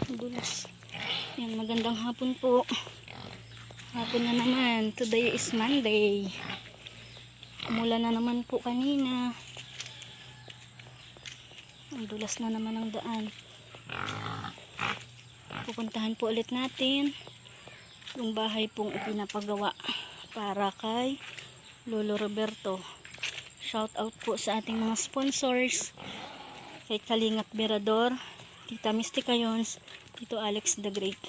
Dulas. Yan, magandang hapon po. Hapon na naman. Today is Monday. Umulan na naman po kanina. Ang dulas na naman ang daan. Pupuntahan po ulit natin yung bahay pong ipinapagawa para kay Lolo Roberto. Shout out po sa ating mga sponsors, kay Kalingap Berador, Tita Misty Cayons, Tito Alex the Great.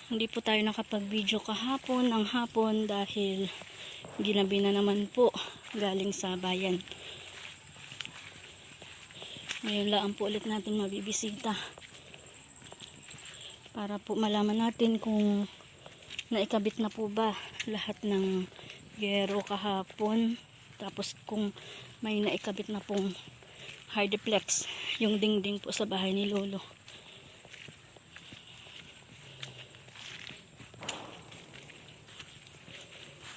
Hindi po tayo nakapag-video kahapon ng hapon dahil ginabi na naman po galing sa bayan. Ngayon lang po ulit natin mabibisita para po malaman natin kung naikabit na po ba lahat ng yero kahapon, tapos kung may naikabit na pong hardiplex yung dingding po sa bahay ni Lolo.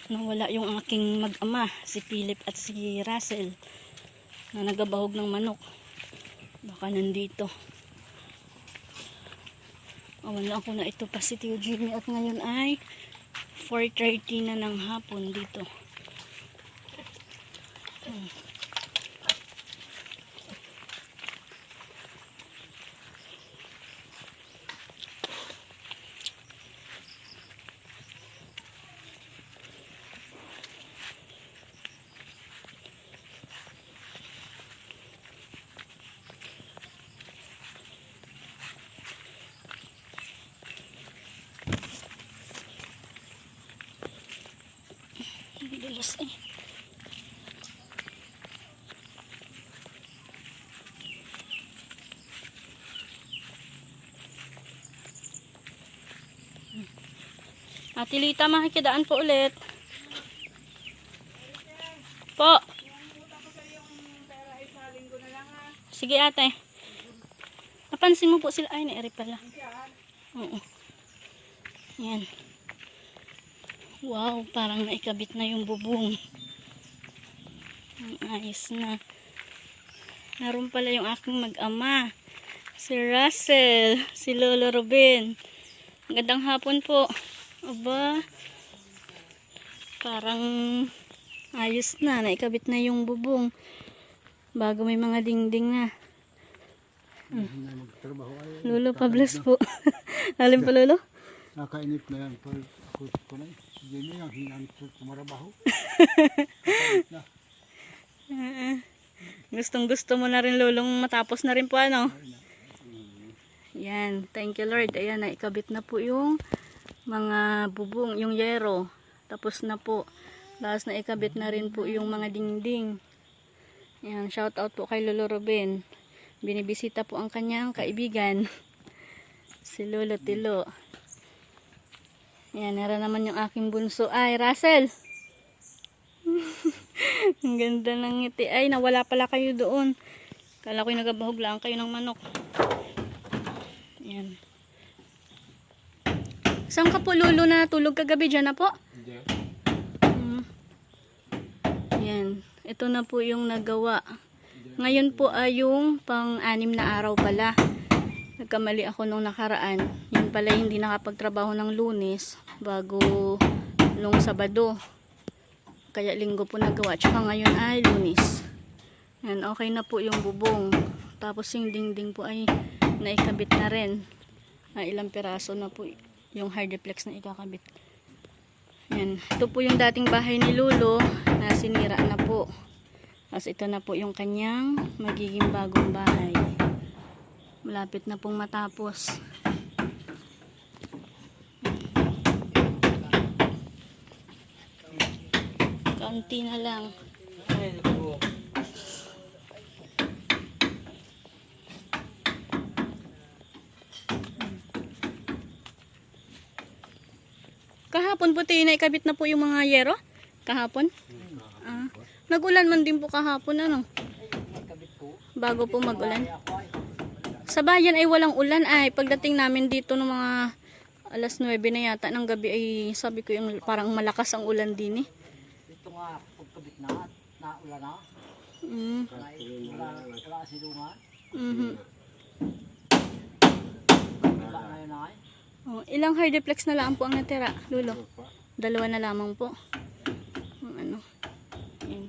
Nawala yung aking mag-ama, si Philip at si Russell, na nagabahog ng manok. Baka nandito. Awan lang ko na ito pa si Tio Jimmy, at ngayon ay 4:30 na ng hapon dito. Dulas eh. Ate Lita, makikidaan po ulit. Po. Sige ate. Napansin mo po sila. Ay, nairi pala. Oo. Yan. Wow, parang naikabit na yung bubong. Ang ayos na. Naroon pala yung aking mag-ama. Si Russell. Si Lolo Robin. Magandang hapon po. Aba. Parang ayos na. Naikabit na yung bubong. Bago may mga dingding na. Lolo, pabless po. Alim pa, Lolo? Nakainip na yan. Ako ko na. Hindi yung hinang kumarabaho. Gustong gusto mo na rin, Lolong, matapos na rin po ano. Yan, thank you Lord. Ayan, naikabit na po yung mga bubong, yung yero. Tapos na po. Tapos naikabit na rin po yung mga dingding. Yan, shout out po kay Lolo Robin. Binibisita po ang kanyang kaibigan, si Lolo Tilo. Yan, nara naman yung aking bunso. Ay, Russell! Ang ganda ng ngiti. Ay, nawala pala kayo doon. Kala ko'y nagabahog lang kayo ng manok. Yan. Saan ka po, Lolo, na tulog kagabi? Diyan na po? Yan. Ito na po yung nagawa. Ngayon po ay yung pang-anim na araw pala. Nagkamali ako nung nakaraan. Yun pala hindi nakapagtrabaho ng Lunes bago nung Sabado. Kaya Linggo po nagawa. Tsaka ngayon ay Lunes. Yan, okay na po yung bubong. Tapos yung dingding po ay naikabit na rin. Ilang piraso na po yung hardiplex na ikakabit. Yan. Ito po yung dating bahay ni Lolo na sinira na po. Tapos ito na po yung kanyang magiging bagong bahay. Malapit na pong matapos. Kaunti na lang. Kahapon po tayo naikabit na po yung mga yero? Kahapon? Nagulan man din po kahapon, ano? Bago po magulan. Sa bayan ay walang ulan ay. Pagdating namin dito ng mga alas 9 na yata ng gabi ay sabi ko yung parang malakas ang ulan din eh. Ito nga, pagkabit na, naulan na. Wala silungan. Oh, ilang hardiplex na lang po ang natira, Lulo? Ano pa? 2 na lamang po. Ang ano. Yan.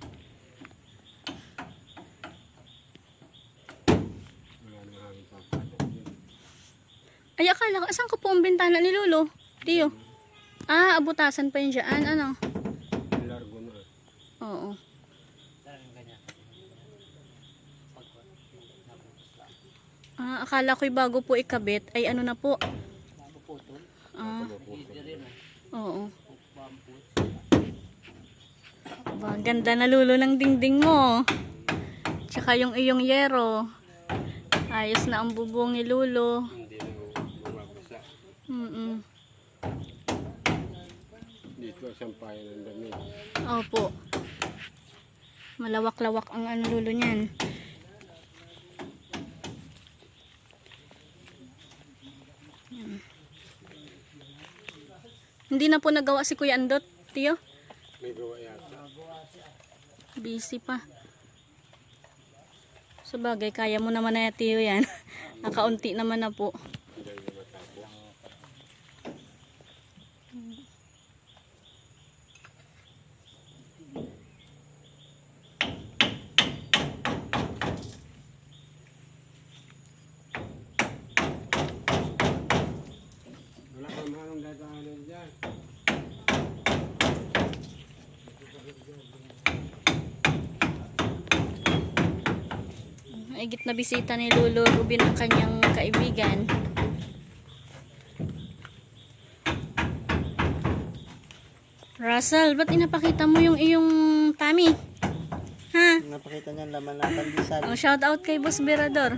Wala na hangin papasok yun. Ay, akala ko, saan ko po ang bintana ni Lulo? Tiyo. Ah, abutasan pa yun dyan. Ano? Largo na. Oo. Talagang ganyan. Pag nabutas lang. Ah, akala ko'y bago po ikabit, ay ano na po. Mapuputol. Ah, Easy rin eh. oo. Pamput. Ba, ganda na Lulo ng dingding mo. Tsaka yung iyong yero. Ayos na ang bubong ni Lulo. Hindi na bumabasa. Mm-mm. Dito ang sampayan ng damit. Opo. Malawak-lawak ang ano Lulo niyan. Yan. Hindi na po nagawa si Kuya Andot, Tiyo. May gawa yata. Busy pa. Sa bagay, kaya mo naman na Tiyo yan. Nakaunti naman na po. Hindi na matapos. Wala pa mahalong dadaanan dyan. Maigit na bisita ni Lolo Rubin ang kanyang kaibigan. Russell, ba't inapakita mo yung iyong tummy? Ha? Napakita niya laman ng pandesal. Ang shout out kay Boss Berador.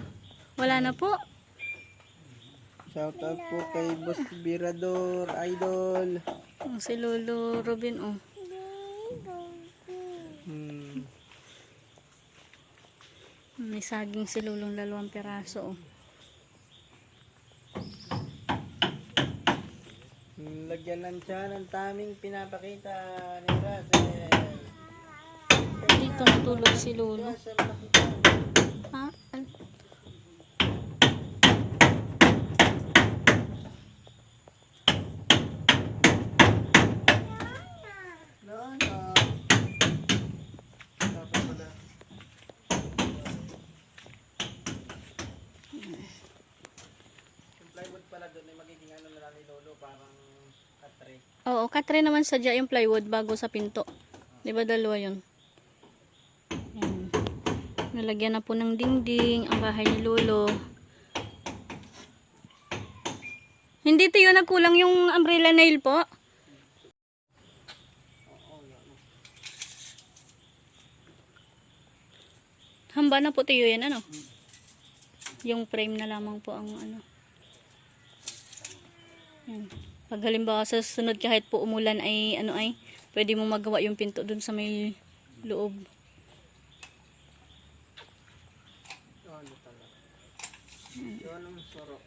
Wala na po. Shout out po kay Boss Birador, idol. Ang si Lolo Rubin, oh. May saging si Lulong 2 piraso, oh. Lagyan lang siya ng taming pinapakita ni Russell. Dito natulog si Lolo. Russell, pakita. Ha? No, no. Dapat pala. Yung plywood pala doon ay magiging ano na lang ni Lolo, parang katre. Oo, katre naman sadya yung plywood bago sa pinto. Di ba 2 yun? Yan. Nalagyan na po ng dingding ang bahay ni Lolo. Hindi Tiyo, nagkulang yung umbrella nail po. Hamba na po Tiyo yan, ano? Yung frame na lamang po ang ano. Yan. Pag halimbawa sa sunod kahit po umulan ay ano ay, pwede mo magawa yung pinto dun sa may loob. Ano talaga? Yun ang sarap.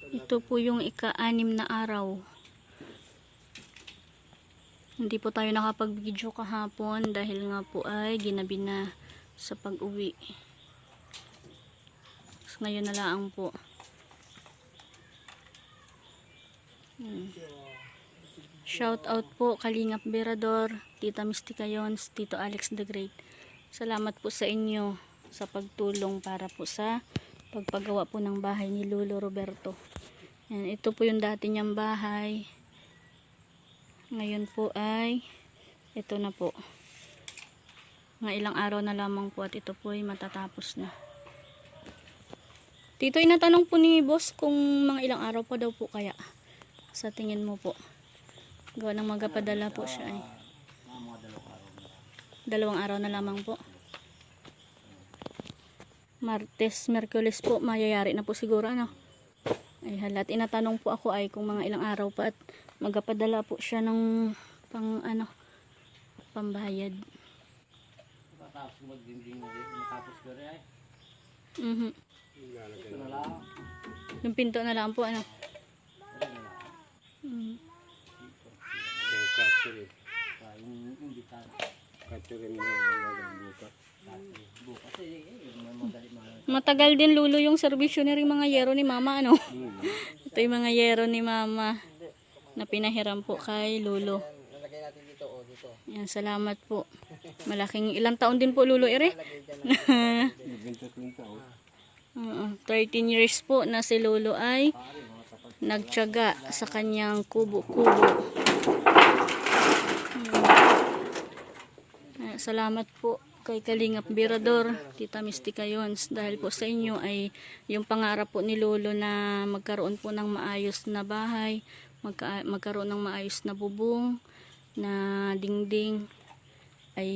Ito po yung ika-6 na araw. Hindi po tayo nakapag-video kahapon dahil nga po ay ginabi na sa pag-uwi. So, ngayon na lang po. Shout out po Kalingap Berador, Tita Mystica Yons, Tito Alex the Great. Salamat po sa inyo sa pagtulong para po sa pagpagawa po ng bahay ni Lolo Roberto. Yan, ito po yung dati niyang bahay. Ngayon po ay ito na po. Mga ilang araw na lamang po at ito po ay matatapos na. Tito, inatanong po ni boss kung mga ilang araw pa daw po kaya. Sa tingin mo po. Gawa ng magapadala po siya ay. 2 araw na lamang po. Martes, Merkulis po, mayayari na po siguro ano. Ay halat, inatanong po ako ay kung mga ilang araw pa at magapadala po siya ng pang ano, pambayad. Matapos mag-dinding na din, matapos ko rin ay. Ilalagay Ito na na lang. Yung pinto na lang po ano. Ito na lang. yung katre. Hindi ka. Katre mo lang bukas. Bukas eh, may madali mga. Matagal din Lulo yung servisyo ni ring mga yero ni mama ano. Ito yung mga yero ni Mama na pinahiram po kay Lulo. Yan, nalagay natin dito, oh, dito. Yan, salamat po. Malaking ilang taon din po Lulo ere? Nalagay dyan. 20 taon. 13 years po na si Lulo ay nagtiyaga sa kanyang kubo-kubo. Salamat po kay Kalingap Birador, Tita Mystica Yons, dahil po sa inyo ay yung pangarap po ni Lolo na magkaroon po ng maayos na bahay, magkaroon ng maayos na bubong, na dingding ay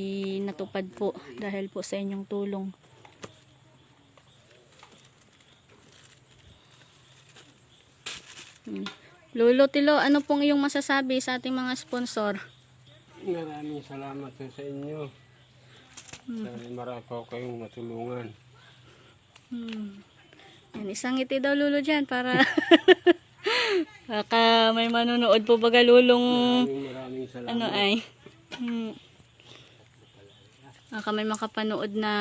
natupad po dahil po sa inyong tulong. Lolo, Tilo, ano pong iyong masasabi sa ating mga sponsor? Maraming salamat sa inyo. Dahil marami po kayong natulungan. Yan, isang ngiti daw Lolo dyan para baka may manonood po baga Lulong Maraming salamat. ano ay baka may makapanood na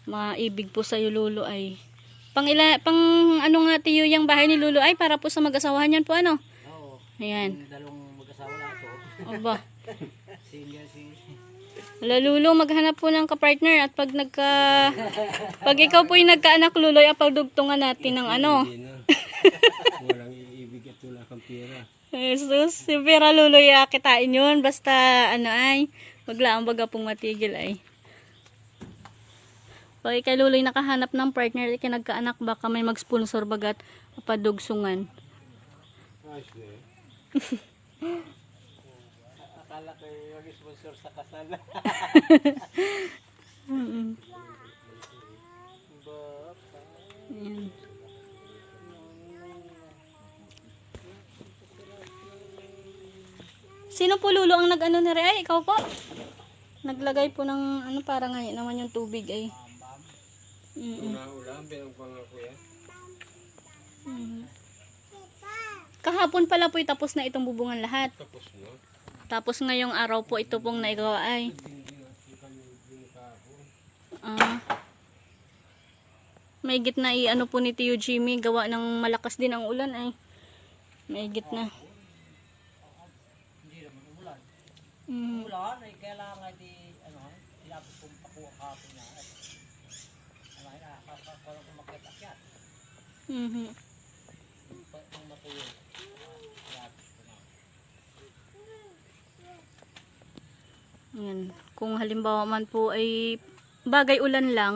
maibig po sa'yo Lolo ay pang ano nga tiyo yung bahay ni Lolo ay para po sa mag-asawahan yan po ano? Oo. Ayan. Dalawang mag-asawa na ito. Aba. Single si... Wala Lulo, maghanap po ng ka-partner at pag ikaw po yung nagkaanak Luloy, apagdugtungan natin ng ano. Hindi na. Walang iibig at wala kang pera. Jesus, si Pera Luloy, kitain yun. Basta ano ay, maglaang baga pong matigil ay. Pag kay Luloy nakahanap ng partner, nagkaanak baka may mag-sponsor bagat apadugsungan. Ayos na eh. Akala ko yung sponsor sa kasal. Ayan. Sino po Lulo ang nag-ano ni Ray? Ikaw po? Naglagay po ng ano para ngayon naman yung tubig ay. Ulam, binang pangako yan. Kahapon pala po tapos na itong bubungan lahat. Tapos na. Tapos ngayong araw po ito pong naigawa ay. May gitna ano po ni Tio Jimmy gawa ng malakas din ang ulan ay. May gitna. Hindi naman umulan. Mm. Umulan ay kailangan di, ano, tinapos kong pakuha kahapon na. Ano, nakakakulang kong makita-akyat. Mhm. Ang matuyo. Yan. Kung halimbawa man po ay bagay ulan lang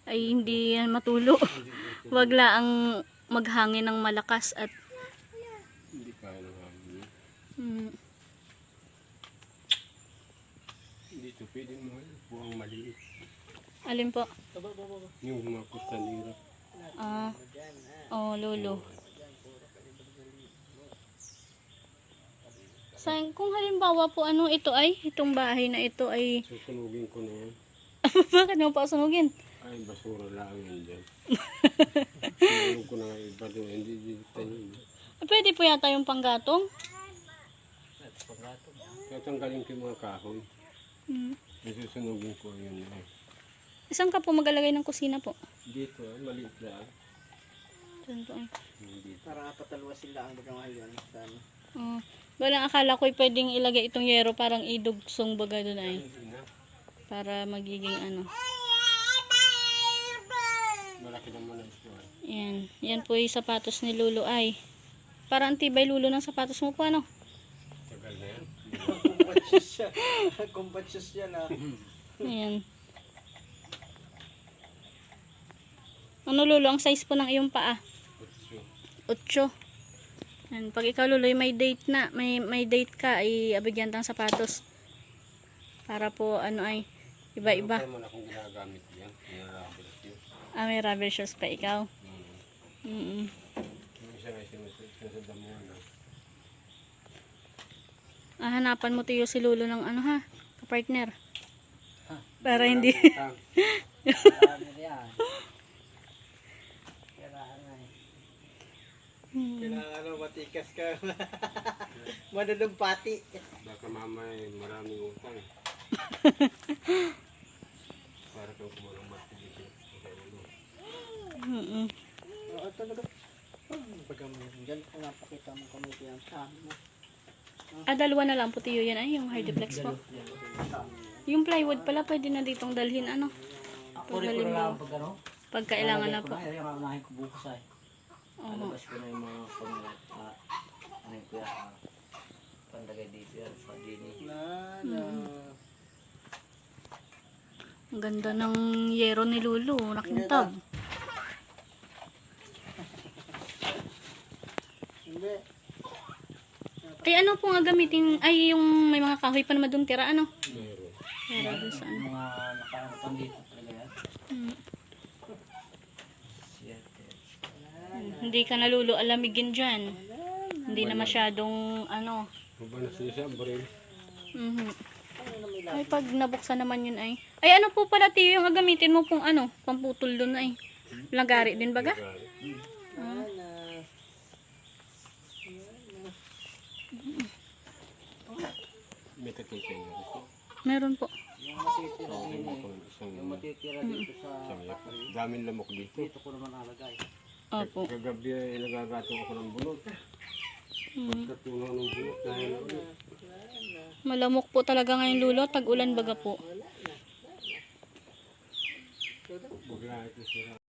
ay hindi yan matulo. Wag lang maghangin ng malakas at Hindi kaya ng hangin. mm, Dito pwede mo buwang maliit. alin po? Yung mga kustanira. Lolo. Kung halimbawa po ano ito ay, itong bahay na ito ay Susunugin ko na yan. bakit mo pa sunugin? Ay, basura lang yan dyan. Sinulog ko na nga iba doon. Hindi dito tayo. Pwede po yata yung panggatong. Tatanggalin ko yung mga kahoy. Susunugin ko yun. Isang ka po magalagay ng kusina po. Dito, maliit lang. Saan po ay? Dito. Para patalwa sila ang bagamahal yun. Balang akala ko'y pwedeng ilagay itong yero parang idugsong baga doon ay. Hindi na. Para magiging ano. Malaki naman ang ito. Yan. Yan po yung sapatos ni Lulo ay. Parang tibay Lulo ng sapatos mo po ano. Tagal na yan. Kumpatsyon siya. Kumpatsyon siya na. Ayan. Ano Lulo, ang size po ng iyong paa? 8. Yan. Pag ikaw Lulo, may date na. May date ka, ay abigyan tang sapatos. Para po ano ay iba-iba. Ano naman akong ginagamit yan? Yung rubber shoes. May rubber shoes pa ikaw. Yung isa nga sinusunda mo na. Hanapan mo tiyo si Lulo ng ano ha, partner. Para hindi. Kailangan yan. Kailangan matikas ka. Manunumpati. Baka mamay maraming utang. Para kang kumalang mati dito. Mm. Oo, talaga. Baga Diyan ko napakita mo kami yan sa amin mo. Dalawa na lang po tiyo yan ay yung hardiplex po. Yung plywood pala pwede na ditong dalhin ano. Ako rin ko na lang pag ano. Pag kailangan na po. Ay, yung unahin ko bukas ay. Oo. Alabas ko na yung mga ano yung kuya, pandagay dito yan sa dini. Ang ganda ng yero ni Lulu, nakintab. Hindi. Ay ano po nga gamitin, ay yung may mga kahoy pa naman doon tira ano? Meron. Tira doon sa ano. Mga nakaano dito talaga yan. Hmm. Siyete. Hindi ka na Lulu alamigin dyan. Hindi na masyadong ano. Maba na siya, baril. Mhm. Ay pag nabuksan naman yun ay. Ay ano po pala tiyo yung gagamitin mo pong ano, pamputol doon ay. Lagari din baga? May takil kayo. Meron po. Yung matitira dini. Isang Yung matitira dito sa daming lamok dito. dito ko naman nalagay. Opo. Kagabi ay nagagatong ako ng bunot. Hmm. Pagkatunaw ng bunot dahil ulit. Malamok po talaga ngayon Lulo, tag-ulan baga po. Bigla ito sila.